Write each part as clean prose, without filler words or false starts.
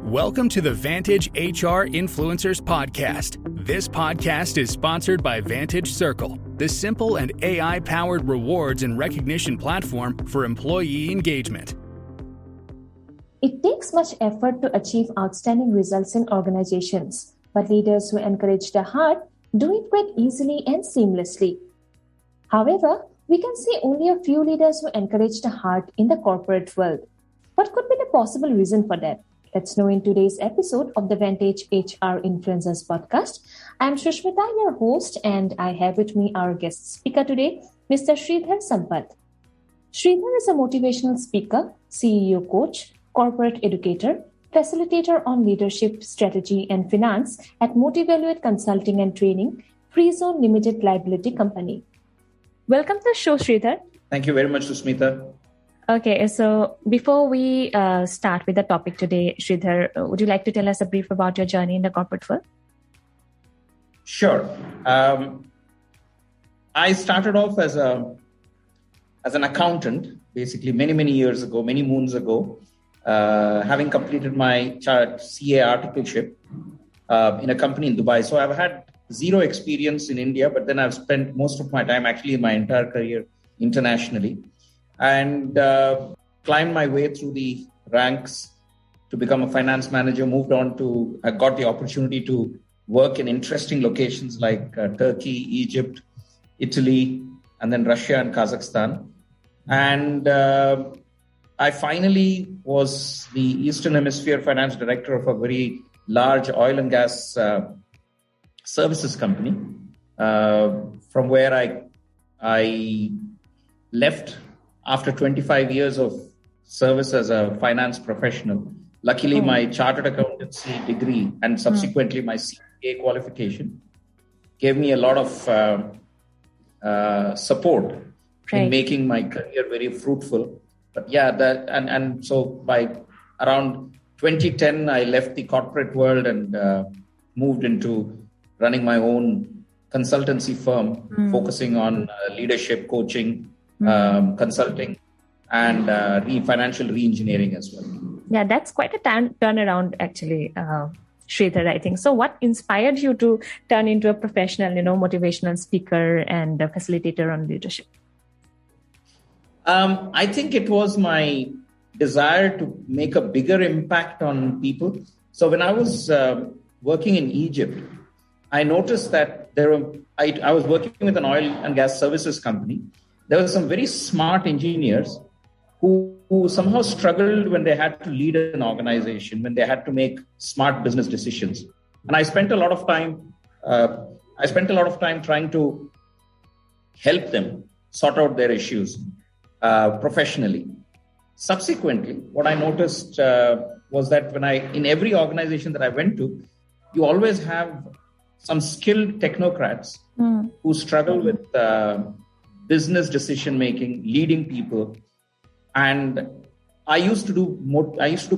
Welcome to the Vantage HR Influencers Podcast. This podcast is sponsored by Vantage Circle, the simple and AI-powered rewards and recognition platform for employee engagement. It takes much effort to achieve outstanding results in organizations, but leaders who encourage the heart do it quite easily and seamlessly. However, we can see only a few leaders who encourage the heart in the corporate world. What could be the possible reason for that? Let's know in today's episode of the Vantage HR Influencers Podcast. I'm Shrishmita, your host, and I have with me our guest speaker today, Mr. Shridhar Sampath. Sridhar is a motivational speaker, CEO coach, corporate educator, facilitator on leadership, strategy, and finance at Motivaluate Consulting and Training, Free Zone Limited Liability Company. Welcome to the show, Sridhar. Thank you very much, Susmita. Okay, so before we start with the topic today, Sridhar, would you like to tell us a brief about your journey in the corporate world? Sure. I started off as an accountant, basically many years ago, many moons ago, having completed my CA articleship in a company in Dubai. So I've had zero experience in India, but then I've spent most of my time, actually my entire career, internationally. And climbed my way through the ranks to become a finance manager, I got the opportunity to work in interesting locations like Turkey, Egypt, Italy, and then Russia and Kazakhstan. And I finally was the Eastern Hemisphere finance director of a very large oil and gas services company, from where I left after 25 years of service as a finance professional. Luckily, my chartered accountancy degree and subsequently my CA qualification gave me a lot of support in making my career very fruitful. But yeah, so by around 2010, I left the corporate world and moved into running my own consultancy firm, focusing on leadership, coaching, consulting, and financial re-engineering as well. Yeah, that's quite a turnaround, actually, Sridhar, I think. So what inspired you to turn into a professional, motivational speaker and a facilitator on leadership? I think it was my desire to make a bigger impact on people. So when I was working in Egypt, I noticed that I was working with an oil and gas services company. There were some very smart engineers who somehow struggled when they had to lead an organization, when they had to make smart business decisions. And I spent a lot of time trying to help them sort out their issues professionally. Subsequently, what I noticed was that in every organization that I went to, you always have some skilled technocrats who struggle with business decision making, leading people, and I used to do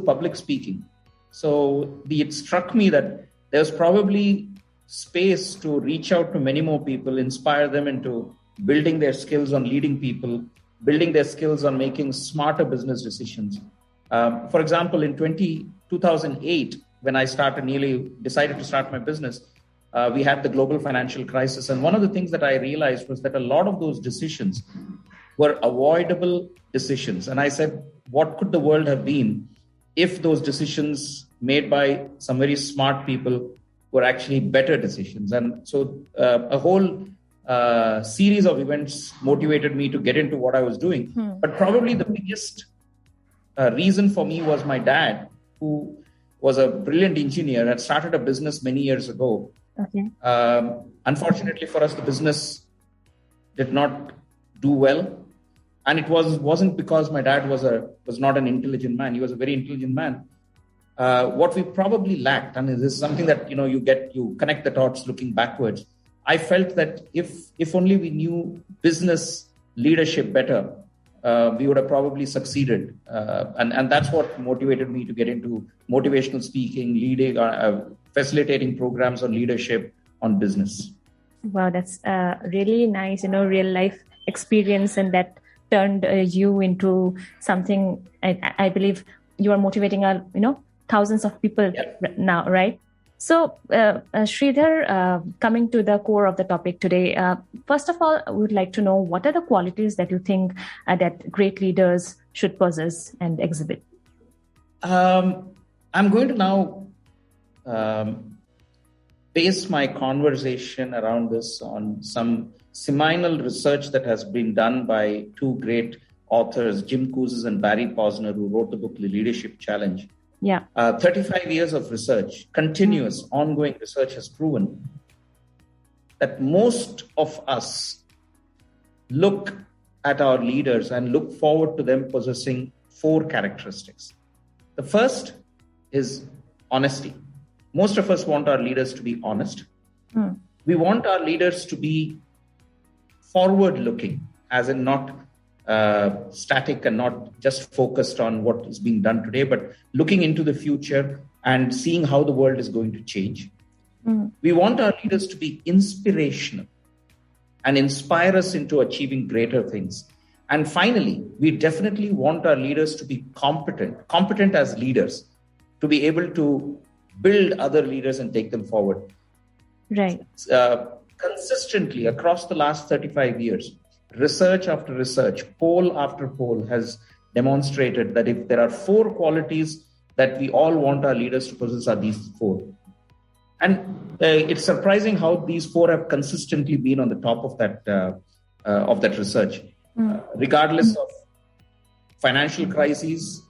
public speaking. So it struck me that there's probably space to reach out to many more people, inspire them into building their skills on leading people, building their skills on making smarter business decisions. For example, in 2008, when I decided to start my business, we had the global financial crisis. And one of the things that I realized was that a lot of those decisions were avoidable decisions. And I said, what could the world have been if those decisions made by some very smart people were actually better decisions? And so a whole series of events motivated me to get into what I was doing. But probably the biggest reason for me was my dad, who was a brilliant engineer, had started a business many years ago. Okay. Unfortunately for us, the business did not do well, and it wasn't because my dad was not an intelligent man. He was a very intelligent man. What we probably lacked, and this is something that you connect the dots looking backwards. I felt that if only we knew business leadership better, we would have probably succeeded, and that's what motivated me to get into motivational speaking, leading, facilitating programs on leadership, on business. Wow, that's really nice, real life experience, and that turned you into something. I believe you are motivating thousands of people now, right? So, Sridhar, coming to the core of the topic today, first of all, we would like to know what are the qualities that you think that great leaders should possess and exhibit? I'm going to now base my conversation around this on some seminal research that has been done by two great authors, Jim Kouzes and Barry Posner, who wrote the book The Leadership Challenge. 35 years of research, continuous, ongoing research has proven that most of us look at our leaders and look forward to them possessing 4 characteristics. The first is honesty. Most of us want our leaders to be honest. We want our leaders to be forward-looking, as in not static and not just focused on what is being done today, but looking into the future and seeing how the world is going to change. We want our leaders to be inspirational and inspire us into achieving greater things. And finally, we definitely want our leaders to be competent as leaders, to be able to build other leaders and take them forward. Right. Consistently across the last 35 years, research after research, poll after poll has demonstrated that if there are 4 qualities that we all want our leaders to possess, are these 4. And it's surprising how these 4 have consistently been on the top of that research, regardless of financial crises,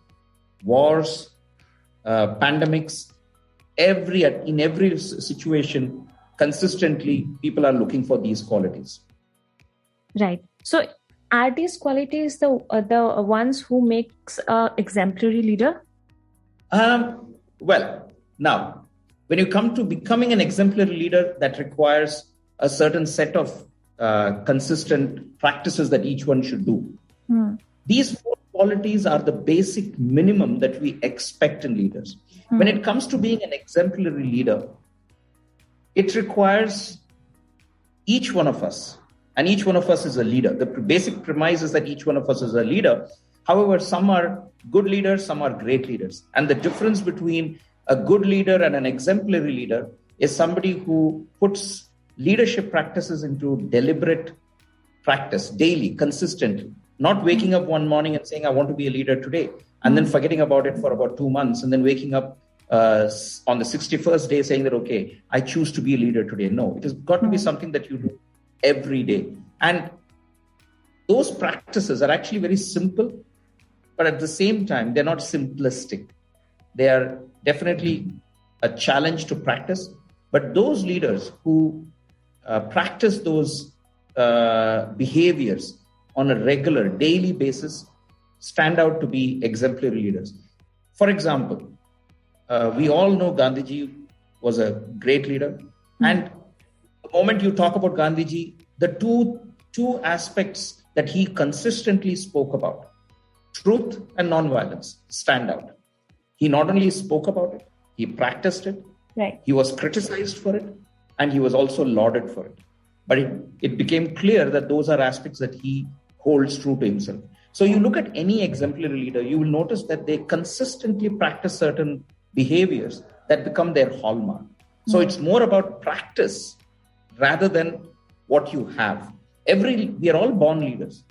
wars, pandemics. In every situation, consistently, people are looking for these qualities. Right. So, are these qualities the ones who makes an exemplary leader? Well, now, when you come to becoming an exemplary leader, that requires a certain set of consistent practices that each one should do. These 4 qualities are the basic minimum that we expect in leaders. When it comes to being an exemplary leader, it requires each one of us, and each one of us is a leader. The basic premise is that each one of us is a leader. However, some are good leaders, some are great leaders. And the difference between a good leader and an exemplary leader is somebody who puts leadership practices into deliberate practice daily, consistently, not waking up one morning and saying, I want to be a leader today, and then forgetting about it for about 2 months, and then waking up on the 61st day saying that, okay, I choose to be a leader today. No, it has got to be something that you do every day. And those practices are actually very simple, but at the same time, they're not simplistic. They are definitely a challenge to practice. But those leaders who practice those behaviors on a regular, daily basis stand out to be exemplary leaders. For example, we all know Gandhiji was a great leader. And the moment you talk about Gandhiji, the two aspects that he consistently spoke about, truth and nonviolence, stand out. He not only spoke about it, he practiced it. Right. He was criticized for it, and he was also lauded for it. But it became clear that those are aspects that he holds true to himself. So you look at any exemplary leader, you will notice that they consistently practice certain behaviors that become their hallmark. So it's more about practice rather than what you have. We are all born leaders.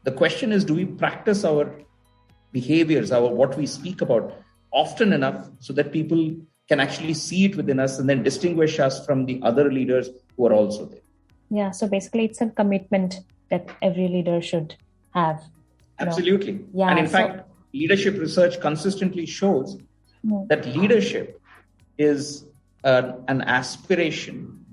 The question is, do we practice our behaviors, what we speak about often enough so that people can actually see it within us and then distinguish us from the other leaders who are also there? Yeah, so basically it's a commitment that every leader should have. Absolutely. Yeah, and in fact, leadership research consistently shows that leadership is an aspiration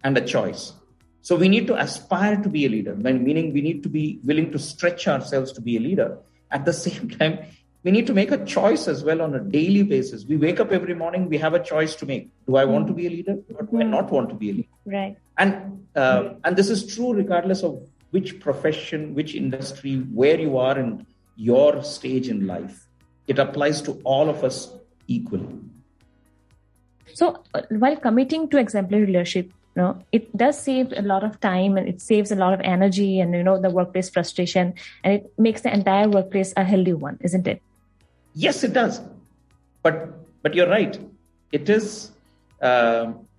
and a choice. So we need to aspire to be a leader, meaning we need to be willing to stretch ourselves to be a leader. At the same time, we need to make a choice as well on a daily basis. We wake up every morning, we have a choice to make. Do I want to be a leader or do I not want to be a leader? Right. And this is true regardless of which profession, which industry, where you are in your stage in life. It applies to all of us equally. So while committing to exemplary leadership, it does save a lot of time and it saves a lot of energy and, the workplace frustration, and it makes the entire workplace a healthy one, isn't it? Yes, it does. But But you're right. It is,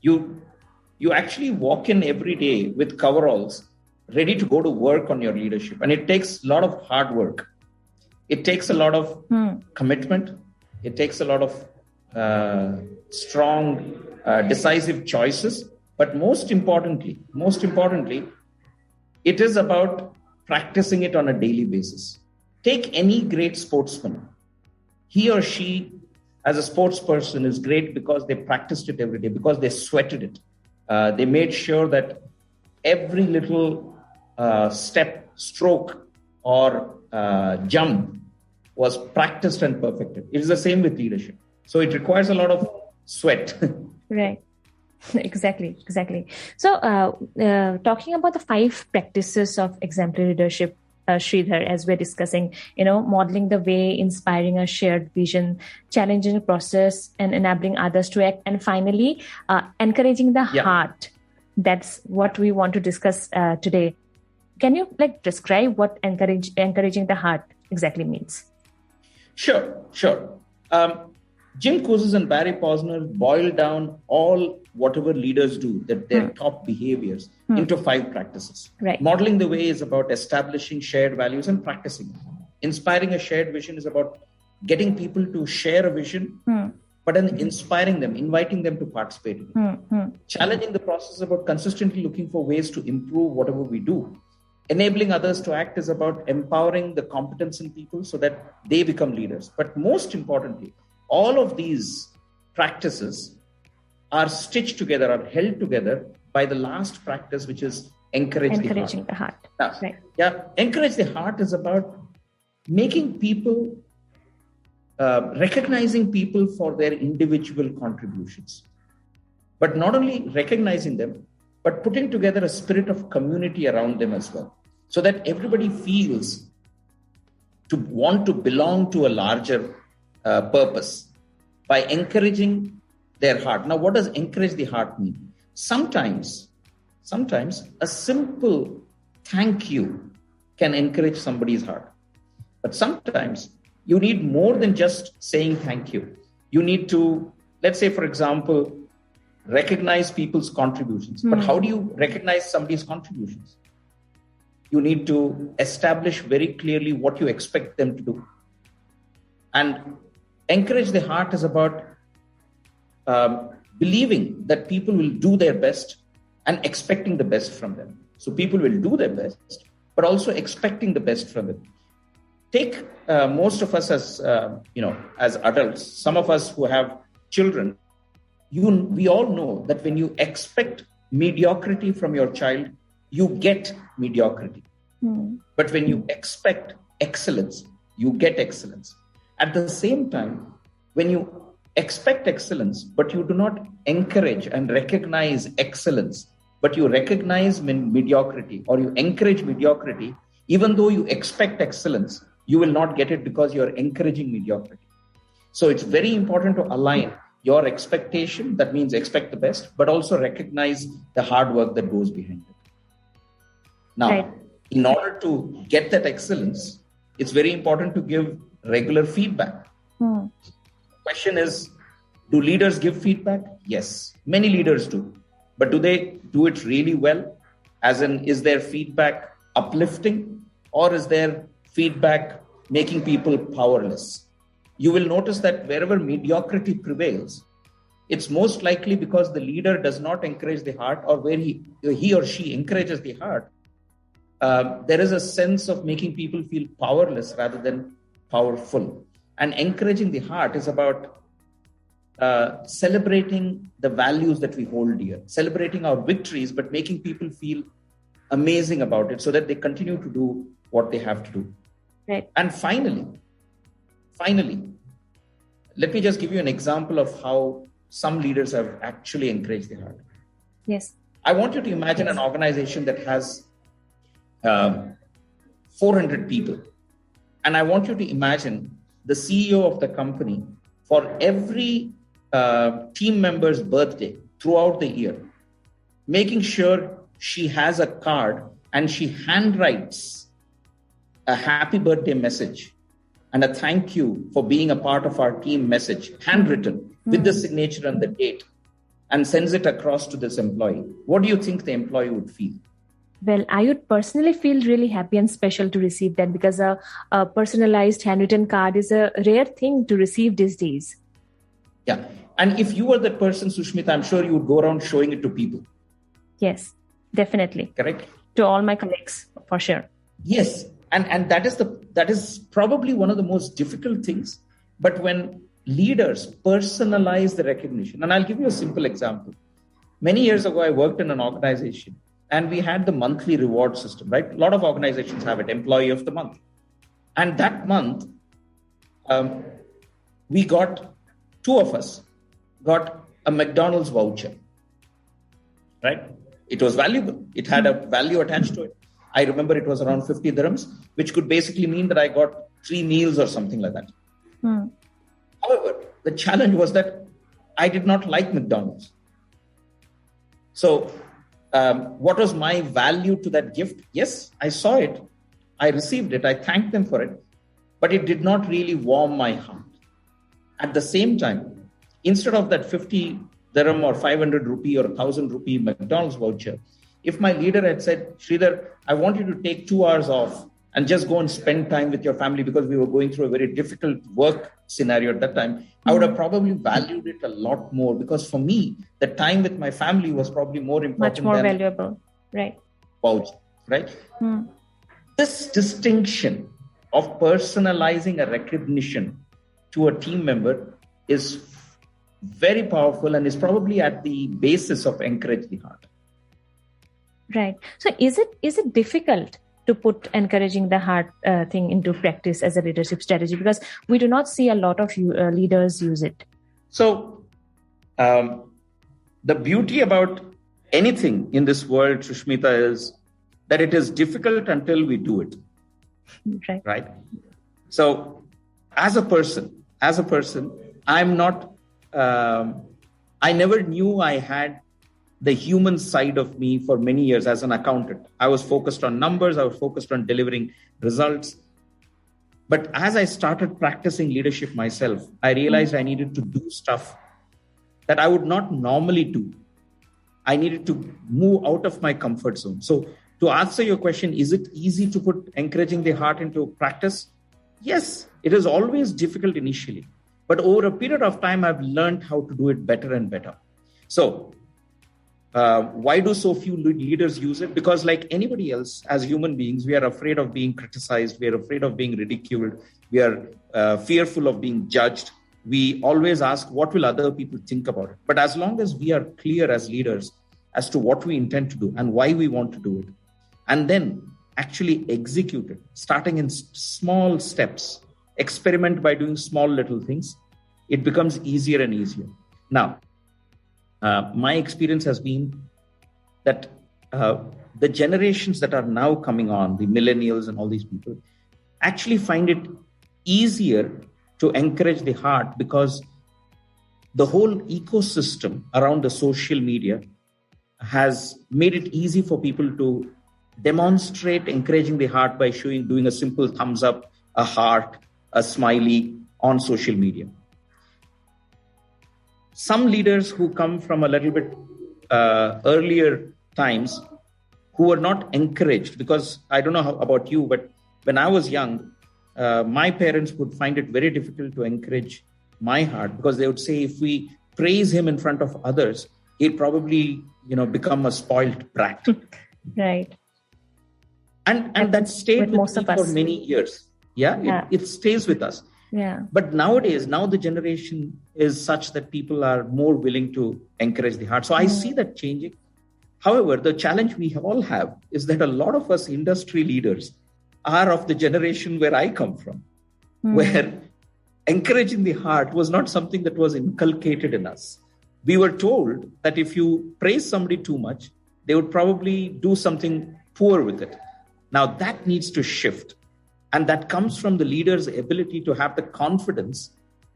you actually walk in every day with coveralls, ready to go to work on your leadership. And it takes a lot of hard work. It takes a lot of commitment. It takes a lot of strong, decisive choices. But most importantly, it is about practicing it on a daily basis. Take any great sportsman. He or she, as a sports person, is great because they practiced it every day, because they sweated it. They made sure that every little step, stroke, or jump was practiced and perfected. It is the same with leadership. So it requires a lot of sweat. Right. Exactly. So talking about the 5 practices of exemplary leadership, Shridhar, as we're discussing, modeling the way, inspiring a shared vision, challenging the process, and enabling others to act, and finally, encouraging the heart. That's what we want to discuss today. Can you describe what encouraging the heart exactly means? Sure. Jim Kouzes and Barry Posner boiled down all whatever leaders do, that their top behaviors, into 5 practices. Right. Modeling the way is about establishing shared values and practicing. Inspiring a shared vision is about getting people to share a vision, but then inspiring them, inviting them to participate in it. Challenging the process is about consistently looking for ways to improve whatever we do. Enabling others to act is about empowering the competence in people so that they become leaders. But most importantly, all of these practices are stitched together, are held together by the last practice, which is encouraging the heart. Now, encourage the heart is about making people, recognizing people for their individual contributions. But not only recognizing them, but putting together a spirit of community around them as well, so that everybody feels to want to belong to a larger purpose by encouraging their heart. Now, what does encourage the heart mean? Sometimes a simple thank you can encourage somebody's heart. But sometimes you need more than just saying thank you. You need to, let's say, for example, recognize people's contributions. But how do you recognize somebody's contributions? You need to establish very clearly what you expect them to do. And encourage the heart is about believing that people will do their best and expecting the best from them. So people will do their best, but also expecting the best from them. Take most of us as adults, some of us who have children, we all know that when you expect mediocrity from your child, you get mediocrity. But when you expect excellence, you get excellence. At the same time, when you expect excellence, but you do not encourage and recognize excellence, but you recognize mediocrity, or you encourage mediocrity, even though you expect excellence, you will not get it because you're encouraging mediocrity. So it's very important to align your expectation, that means expect the best, but also recognize the hard work that goes behind it. Now, in order to get that excellence, it's very important to give regular feedback. The question is, do leaders give feedback? Yes, many leaders do. But do they do it really well? As in, is their feedback uplifting, or is their feedback making people powerless? You will notice that wherever mediocrity prevails, it's most likely because the leader does not encourage the heart, or where he or she encourages the heart, there is a sense of making people feel powerless rather than powerful. And encouraging the heart is about celebrating the values that we hold dear, celebrating our victories, but making people feel amazing about it so that they continue to do what they have to do. Right. And finally, let me just give you an example of how some leaders have actually encouraged the heart. Yes. I want you to imagine an organization that has 400 people. And I want you to imagine the CEO of the company, for every team member's birthday throughout the year, making sure she has a card and she handwrites a happy birthday message and a thank you for being a part of our team message, handwritten, with the signature and the date and sends it across to this employee, what do you think the employee would feel? Well, I would personally feel really happy and special to receive that, because a personalized handwritten card is a rare thing to receive these days. Yeah. And if you were that person, Sushmita, I'm sure you would go around showing it to people. Yes, definitely. Correct? To all my colleagues, for sure. Yes. And that is probably one of the most difficult things. But when leaders personalize the recognition, and I'll give you a simple example. Many years ago, I worked in an organization and we had the monthly reward system, right? A lot of organizations have it, employee of the month. And that month, two of us got a McDonald's voucher, right? It was valuable. It had a value attached to it. I remember it was around 50 dirhams, which could basically mean that I got 3 meals or something like that. However, the challenge was that I did not like McDonald's. So what was my value to that gift? Yes, I saw it. I received it. I thanked them for it. But it did not really warm my heart. At the same time, instead of that 50 dirham or 500 rupee or 1,000 rupee McDonald's voucher, if my leader had said, Sridhar, I want you to take 2 hours off and just go and spend time with your family, because we were going through a very difficult work scenario at that time, I would have probably valued it a lot more, because for me, the time with my family was probably more important. Much more valuable, right? Voucher, right? This distinction of personalizing a recognition to a team member is very powerful and is probably at the basis of encourage the heart. Right. So is it difficult to put encouraging the heart thing into practice as a leadership strategy? Because we do not see a lot of leaders use it. So the beauty about anything in this world, Sushmita, is that it is difficult until we do it. Right? So as a person, I'm not, I never knew I had the human side of me for many years as an accountant. I was focused on numbers. I was focused on delivering results. But as I started practicing leadership myself, I realized I needed to do stuff that I would not normally do. I needed to move out of my comfort zone. So to answer your question, is it easy to put encouraging the heart into practice? Yes, it is always difficult initially. But over a period of time, I've learned how to do it better and better. So why do so few leaders use it? Because like anybody else, as human beings, we are afraid of being criticized. We are afraid of being ridiculed. We are fearful of being judged. We always ask, what will other people think about it? But as long as we are clear as leaders as to what we intend to do and why we want to do it, and then actually execute it, starting in small steps, experiment by doing small little things, it becomes easier and easier. Now, my experience has been that the generations that are now coming on, the millennials and all these people, actually find it easier to encourage the heart, because the whole ecosystem around the social media has made it easy for people to demonstrate encouraging the heart by doing a simple thumbs up, a heart, a smiley on social media. Some leaders who come from a little bit earlier times, who were not encouraged, because I don't know about you, but when I was young, my parents would find it very difficult to encourage my heart, because they would say if we praise him in front of others, he'd probably, become a spoiled brat. Right. And that stayed with me for many years. It stays with us. Yeah. But now the generation is such that people are more willing to encourage the heart. So I see that changing. However, the challenge we all have is that a lot of us industry leaders are of the generation where I come from, where encouraging the heart was not something that was inculcated in us. We were told that if you praise somebody too much, they would probably do something poor with it. Now that needs to shift. And that comes from the leader's ability to have the confidence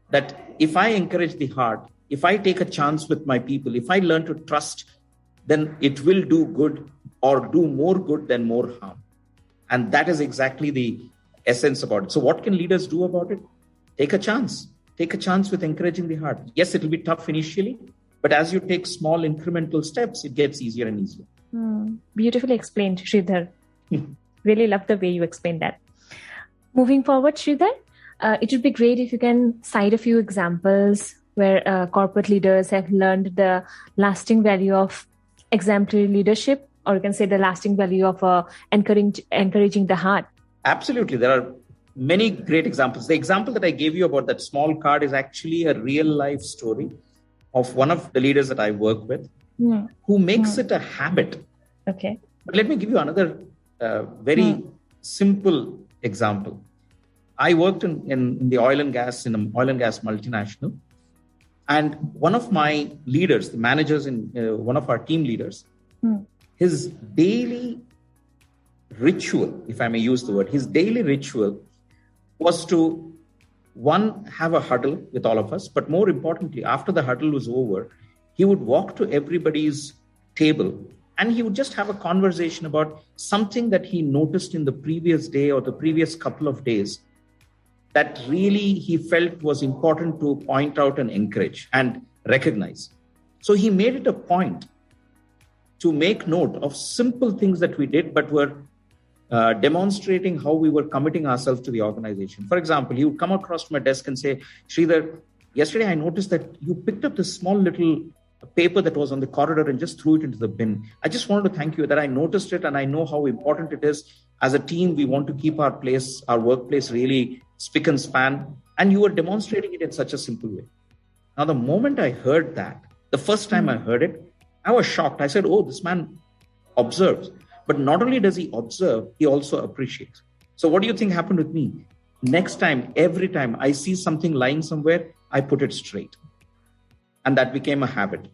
that if I encourage the heart, if I take a chance with my people, if I learn to trust, then it will do good or do more good than more harm. And that is exactly the essence about it. So what can leaders do about it? Take a chance. take a chance with encouraging the heart. Yes, it will be tough initially, but as you take small incremental steps, it gets easier and easier. Beautifully explained, Shridhar. Really love the way you explained that. Moving forward, Sridhar, it would be great if you can cite a few examples where corporate leaders have learned the lasting value of exemplary leadership, or you can say the lasting value of encouraging the heart. Absolutely. There are many great examples. The example that I gave you about that small card is actually a real life story of one of the leaders that I work with who makes it a habit. Okay. But let me give you another very simple example. I worked in the oil and gas, in an oil and gas multinational. And one of my leaders, the managers in one of our team leaders, his daily ritual, if I may use the word, his daily ritual was to, one, have a huddle with all of us. But more importantly, after the huddle was over, he would walk to everybody's table and he would just have a conversation about something that he noticed in the previous day or the previous couple of days that really he felt was important to point out and encourage and recognize. So he made it a point to make note of simple things that we did, but were demonstrating how we were committing ourselves to the organization. For example, he would come across to my desk and say, Sridhar, yesterday I noticed that you picked up this small little paper that was on the corridor and just threw it into the bin. I just wanted to thank you that I noticed it and I know how important it is. As a team, we want to keep our workplace really spick and span. And you were demonstrating it in such a simple way. Now, the moment I heard that, the first time I heard it, I was shocked. I said, oh, this man observes. But not only does he observe, he also appreciates. So what do you think happened with me? Next time, every time I see something lying somewhere, I put it straight. And that became a habit.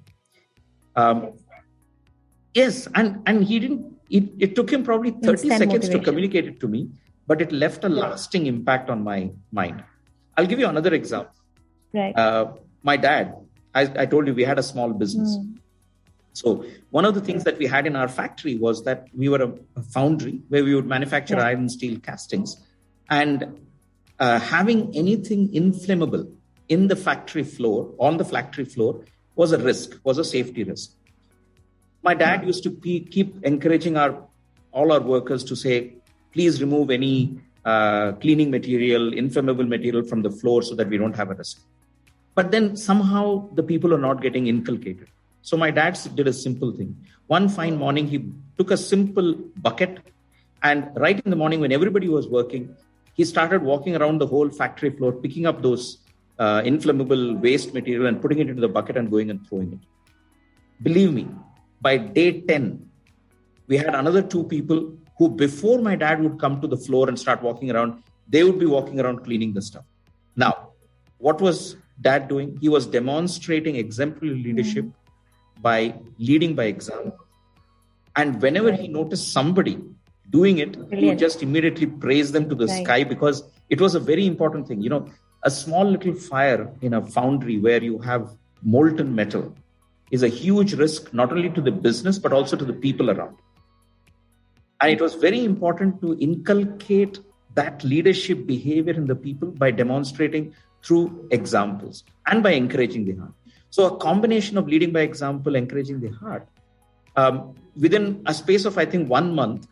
Yes, and he didn't, it took him probably 30 seconds motivation to communicate it to me, but it left a lasting impact on my mind. I'll give you another example. Right. My dad, I told you we had a small business. So one of the things that we had in our factory was that we were a foundry where we would manufacture iron and steel castings. And having anything inflammable in the factory floor, on the factory floor, was a risk, was a safety risk. My dad used to keep encouraging all our workers to say, please remove any cleaning material, inflammable material from the floor so that we don't have a risk. But then somehow the people are not getting inculcated. So my dad did a simple thing. One fine morning, he took a simple bucket and right in the morning when everybody was working, he started walking around the whole factory floor, picking up those inflammable waste material and putting it into the bucket and going and throwing it. Believe me, by day 10, we had another 2 people who before my dad would come to the floor and start walking around, they would be walking around cleaning the stuff. Now, what was dad doing? He was demonstrating exemplary leadership by leading by example. And whenever he noticed somebody doing it, he would just immediately praise them to the sky because it was a very important thing. You know, a small little fire in a foundry where you have molten metal is a huge risk, not only to the business, but also to the people around. And it was very important to inculcate that leadership behavior in the people by demonstrating through examples and by encouraging the heart. So a combination of leading by example, encouraging the heart. Within a space of, I think, 1 month,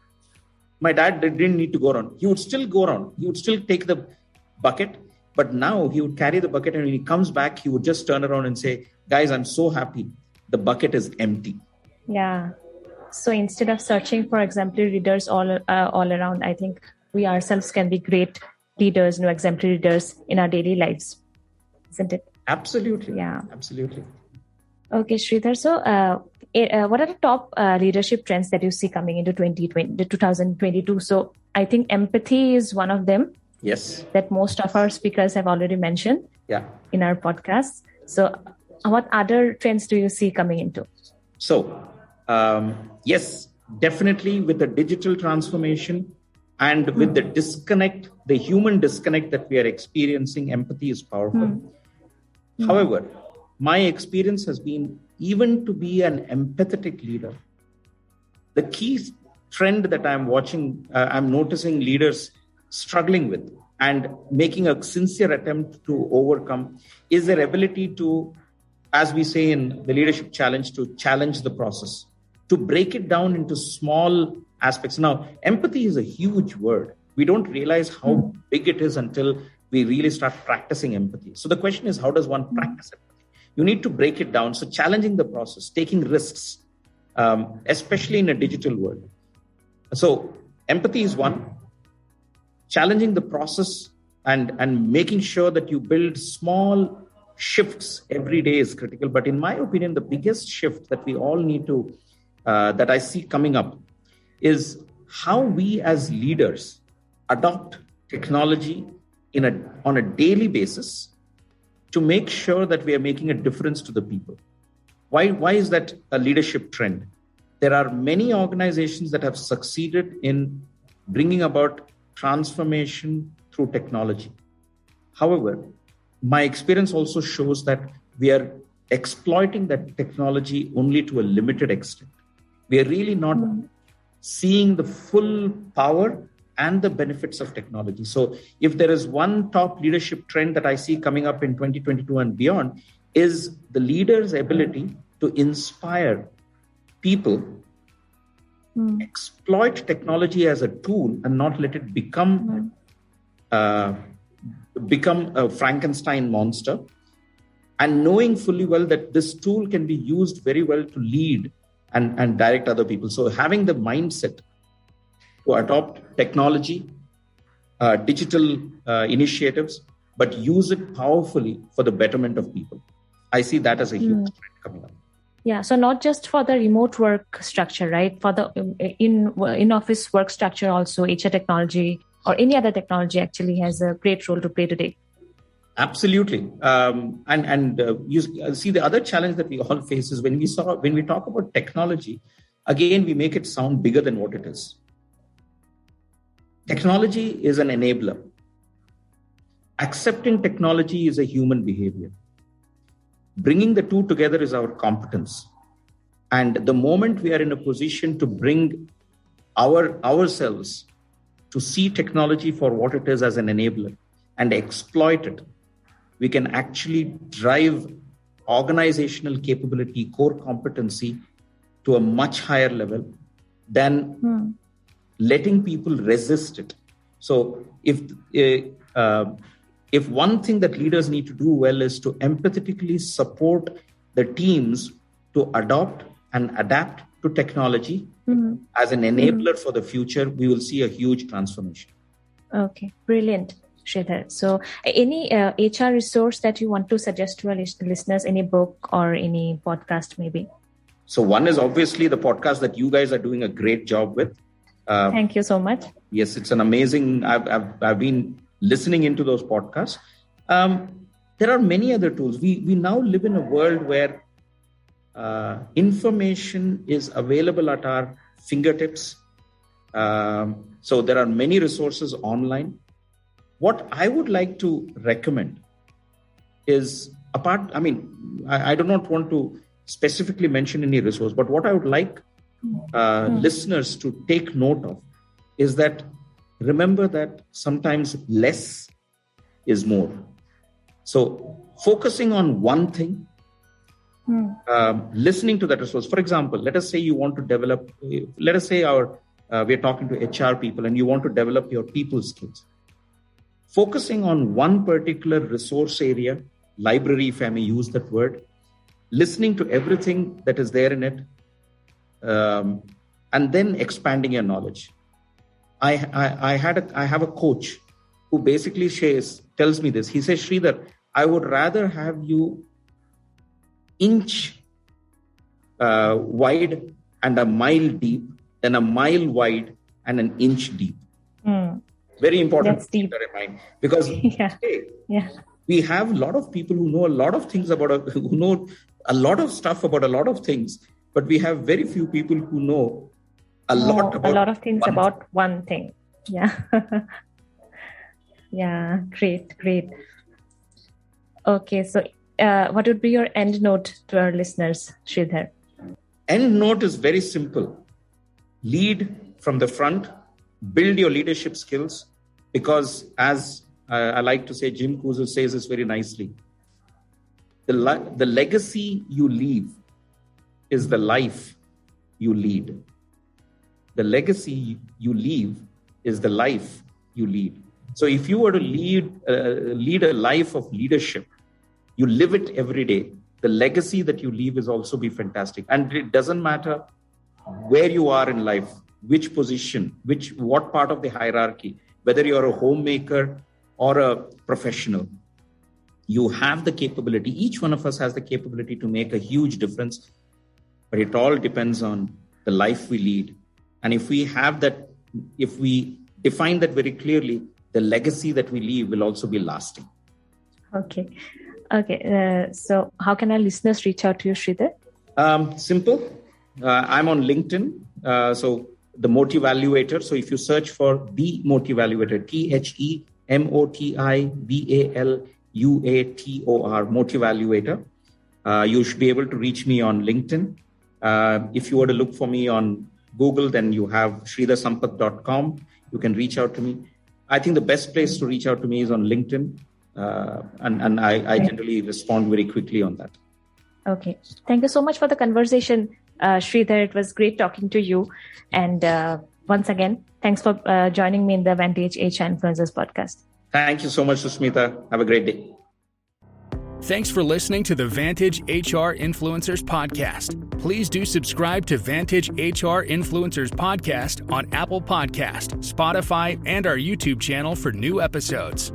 my dad didn't need to go around. He would still go around. He would still take the bucket. But now he would carry the bucket and when he comes back, he would just turn around and say, guys, I'm so happy. The bucket is empty. Yeah. So instead of searching for exemplary leaders all around, I think we ourselves can be great leaders, exemplary leaders in our daily lives. Isn't it? Absolutely. Yeah. Absolutely. Okay, Sridhar. So what are the top leadership trends that you see coming into 2022? So I think empathy is one of them. Yes. That most of our speakers have already mentioned in our podcast. So what other trends do you see coming into? So, yes, definitely with the digital transformation and with the disconnect, the human disconnect that we are experiencing, empathy is powerful. However, my experience has been even to be an empathetic leader. The key trend that I'm watching, I'm noticing leaders struggling with and making a sincere attempt to overcome is their ability to, as we say in the leadership challenge, to challenge the process, to break it down into small aspects. Now, empathy is a huge word. We don't realize how big it is until we really start practicing empathy. So the question is, how does one practice empathy? You need to break it down. So challenging the process, taking risks, especially in a digital world. So empathy is one. Challenging the process and making sure that you build small shifts every day is critical. But in my opinion, the biggest shift that we all need to, that I see coming up, is how we as leaders adopt technology on a daily basis to make sure that we are making a difference to the people. Why is that a leadership trend? There are many organizations that have succeeded in bringing about transformation through technology. However, my experience also shows that we are exploiting that technology only to a limited extent. We are really not seeing the full power and the benefits of technology. So if there is one top leadership trend that I see coming up in 2022 and beyond, is the leader's ability to inspire people, exploit technology as a tool and not let it become a Frankenstein monster, and knowing fully well that this tool can be used very well to lead and direct other people. So having the mindset to adopt technology, digital initiatives, but use it powerfully for the betterment of people. I see that as a huge trend coming up. Yeah, so not just for the remote work structure, right? For the in-office work structure also, HR technology or any other technology actually has a great role to play today. Absolutely. You see, the other challenge that we all face is when we talk about technology, again, we make it sound bigger than what it is. Technology is an enabler. Accepting technology is a human behavior. Bringing the two together is our competence. And the moment we are in a position to bring ourselves to see technology for what it is as an enabler and exploit it, we can actually drive organizational capability, core competency to a much higher level than letting people resist it. So if one thing that leaders need to do well is to empathetically support the teams to adopt and adapt to technology as an enabler for the future, we will see a huge transformation. Okay, brilliant, Shridhar. So any HR resource that you want to suggest to our listeners, any book or any podcast maybe? So one is obviously the podcast that you guys are doing a great job with. Thank you so much. Yes, it's an amazing, I've been listening into those podcasts. There are many other tools. We now live in a world where information is available at our fingertips. So there are many resources online. What I would like to recommend is I do not want to specifically mention any resource, but what I would like listeners to take note of is that remember that sometimes less is more. So focusing on one thing, listening to that resource. For example, let us say you want to develop, we're talking to HR people and you want to develop your people skills. Focusing on one particular resource area, library, if I may use that word, listening to everything that is there in it, and then expanding your knowledge. I have a coach who basically tells me this. He says, Sridhar, I would rather have you inch wide and a mile deep than a mile wide and an inch deep. Very important to keep that in mind, because we have a lot of people who know a lot of things who know a lot of stuff about a lot of things, but we have very few people who know a lot of things about one thing. Yeah. Yeah, great. Okay, so what would be your end note to our listeners, Sridhar? End note is very simple. Lead from the front, build your leadership skills, Because as I like to say, Jim Kuzu says this very nicely, the legacy you leave is the life you lead. The legacy you leave is the life you lead. So if you were to lead a life of leadership, you live it every day, the legacy that you leave is also be fantastic. And it doesn't matter where you are in life, which position, what part of the hierarchy, whether you're a homemaker or a professional, you have the capability. Each one of us has the capability to make a huge difference, but it all depends on the life we lead. And if we have that, if we define that very clearly, the legacy that we leave will also be lasting. Okay. So how can our listeners reach out to you, Shridhar? Simple. I'm on LinkedIn. So the Motivaluator. So if you search for the Motivaluator, THEMOTIVALUATOR, Motivaluator, you should be able to reach me on LinkedIn. If you were to look for me on Google, then you have shridharsampath.com. You can reach out to me. I think the best place to reach out to me is on LinkedIn. And I generally respond very quickly on that. Okay. Thank you so much for the conversation, Shridhar. It was great talking to you. And once again, thanks for joining me in the Vantage HR Influencers podcast. Thank you so much, Susmita. Have a great day. Thanks for listening to the Vantage HR Influencers podcast. Please do subscribe to Vantage HR Influencers podcast on Apple Podcast, Spotify, and our YouTube channel for new episodes.